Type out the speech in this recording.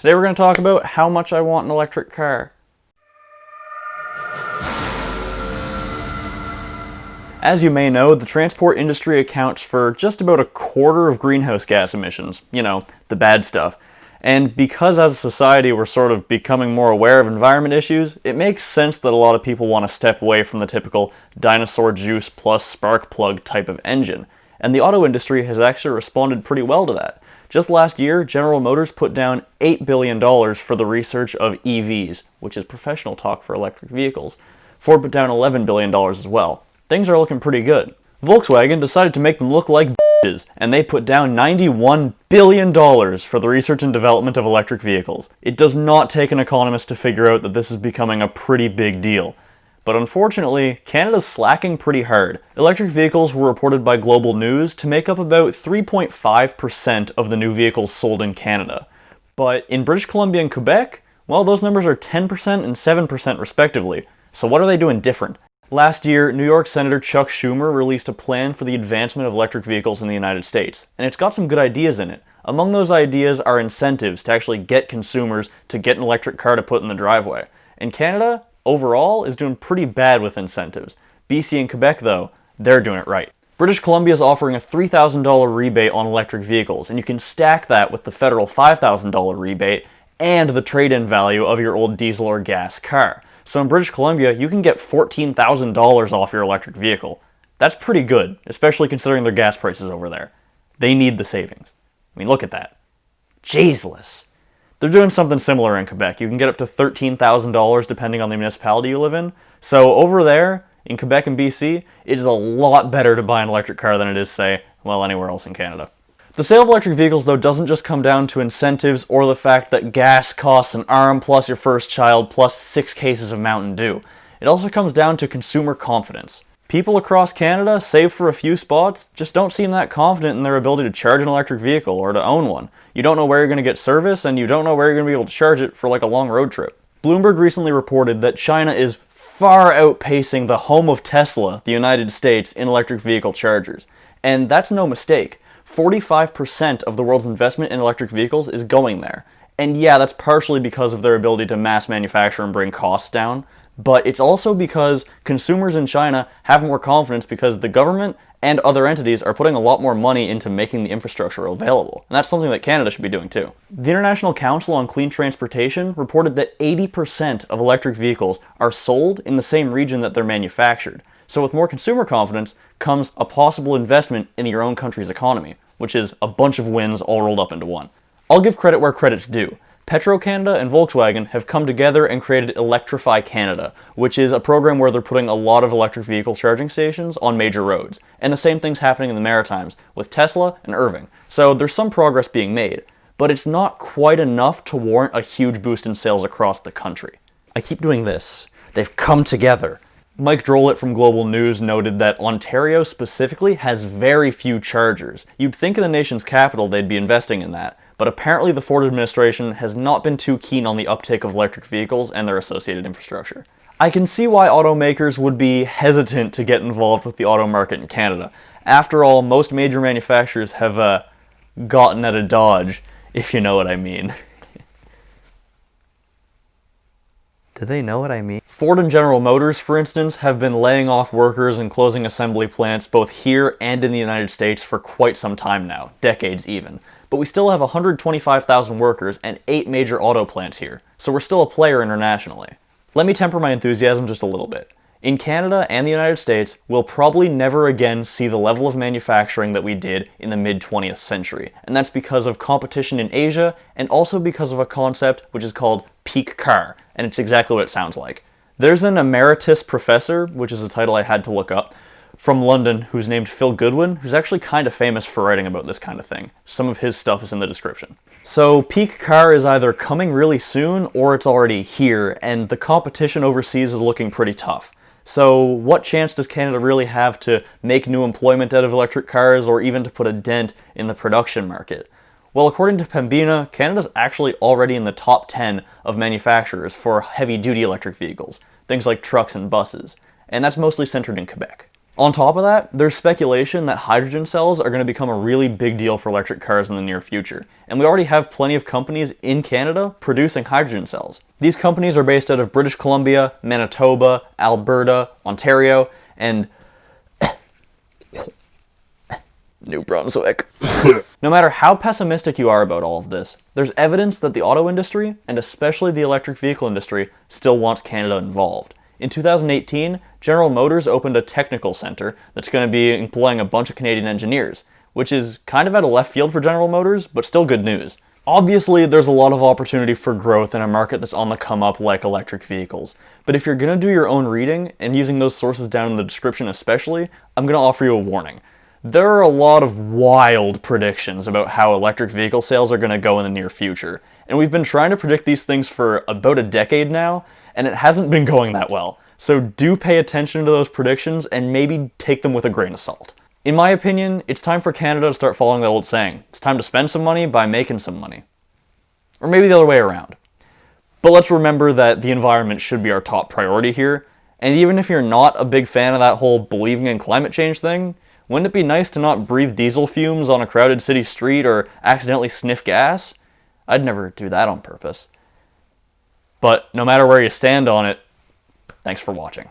Today we're going to talk about how much I want an electric car. As you may know, the transport industry accounts for just about a quarter of greenhouse gas emissions. You know, the bad stuff. And because as a society we're sort of becoming more aware of environment issues, it makes sense that a lot of people want to step away from the typical dinosaur juice plus spark plug type of engine. And the auto industry has actually responded pretty well to that. Just last year, General Motors put down $8 billion for the research of EVs, which is professional talk for electric vehicles. Ford put down $11 billion as well. Things are looking pretty good. Volkswagen decided to make them look like bitches, and they put down $91 billion for the research and development of electric vehicles. It does not take an economist to figure out that this is becoming a pretty big deal. But unfortunately, Canada's slacking pretty hard. Electric vehicles were reported by Global News to make up about 3.5% of the new vehicles sold in Canada. But in British Columbia and Quebec, well, those numbers are 10% and 7% respectively. So what are they doing different? Last year, New York Senator Chuck Schumer released a plan for the advancement of electric vehicles in the United States, and it's got some good ideas in it. Among those ideas are incentives to actually get consumers to get an electric car to put in the driveway. And Canada, overall, is doing pretty bad with incentives. BC and Quebec, though, they're doing it right. British Columbia is offering a $3,000 rebate on electric vehicles, and you can stack that with the federal $5,000 rebate and the trade-in value of your old diesel or gas car. So in British Columbia, you can get $14,000 off your electric vehicle. That's pretty good, especially considering their gas prices over there. They need the savings. I mean, look at that. Jeezless. They're doing something similar in Quebec. You can get up to $13,000 depending on the municipality you live in. So over there, in Quebec and BC, it is a lot better to buy an electric car than it is, say, well, anywhere else in Canada. The sale of electric vehicles, though, doesn't just come down to incentives or the fact that gas costs an arm plus your first child plus 6 cases of Mountain Dew. It also comes down to consumer confidence. People across Canada, save for a few spots, just don't seem that confident in their ability to charge an electric vehicle or to own one. You don't know where you're going to get service, and you don't know where you're going to be able to charge it for like a long road trip. Bloomberg recently reported that China is far outpacing the home of Tesla, the United States, in electric vehicle chargers. And that's no mistake. 45% of the world's investment in electric vehicles is going there. And yeah, that's partially because of their ability to mass manufacture and bring costs down, but it's also because consumers in China have more confidence because the government and other entities are putting a lot more money into making the infrastructure available. And that's something that Canada should be doing too. The International Council on Clean Transportation reported that 80% of electric vehicles are sold in the same region that they're manufactured. So with more consumer confidence comes a possible investment in your own country's economy, which is a bunch of wins all rolled up into one. I'll give credit where credit's due. Petro-Canada and Volkswagen have come together and created Electrify Canada, which is a program where they're putting a lot of electric vehicle charging stations on major roads. And the same thing's happening in the Maritimes with Tesla and Irving. So there's some progress being made, but it's not quite enough to warrant a huge boost in sales across the country. I keep doing this. They've come together. Mike Drollett from Global News noted that Ontario specifically has very few chargers. You'd think in the nation's capital they'd be investing in that, but apparently the Ford administration has not been too keen on the uptake of electric vehicles and their associated infrastructure. I can see why automakers would be hesitant to get involved with the auto market in Canada. After all, most major manufacturers have gotten at a dodge, if you know what I mean. Do they know what I mean? Ford and General Motors, for instance, have been laying off workers and closing assembly plants both here and in the United States for quite some time now, decades even. But we still have 125,000 workers and 8 major auto plants here, so we're still a player internationally. Let me temper my enthusiasm just a little bit. In Canada and the United States, we'll probably never again see the level of manufacturing that we did in the mid-20th century, and that's because of competition in Asia and also because of a concept which is called peak car, and it's exactly what it sounds like. There's an emeritus professor, which is a title I had to look up, from London who's named Phil Goodwin, who's actually kind of famous for writing about this kind of thing. Some of his stuff is in the description. So peak car is either coming really soon or it's already here, and the competition overseas is looking pretty tough. So what chance does Canada really have to make new employment out of electric cars or even to put a dent in the production market? Well, according to Pembina, Canada's actually already in the top 10 of manufacturers for heavy-duty electric vehicles, things like trucks and buses, and that's mostly centered in Quebec. On top of that, there's speculation that hydrogen cells are going to become a really big deal for electric cars in the near future, and we already have plenty of companies in Canada producing hydrogen cells. These companies are based out of British Columbia, Manitoba, Alberta, Ontario, and New Brunswick. No matter how pessimistic you are about all of this, there's evidence that the auto industry, and especially the electric vehicle industry, still wants Canada involved. In 2018, General Motors opened a technical center that's going to be employing a bunch of Canadian engineers, which is kind of out of left field for General Motors, but still good news. Obviously, there's a lot of opportunity for growth in a market that's on the come up like electric vehicles, but if you're going to do your own reading, and using those sources down in the description especially, I'm going to offer you a warning. There are a lot of wild predictions about how electric vehicle sales are going to go in the near future, and we've been trying to predict these things for about a decade now, and it hasn't been going that well. So do pay attention to those predictions and maybe take them with a grain of salt. In my opinion, it's time for Canada to start following that old saying. It's time to spend some money by making some money. Or maybe the other way around. But let's remember that the environment should be our top priority here, and even if you're not a big fan of that whole believing in climate change thing, wouldn't it be nice to not breathe diesel fumes on a crowded city street or accidentally sniff gas? I'd never do that on purpose. But no matter where you stand on it, thanks for watching.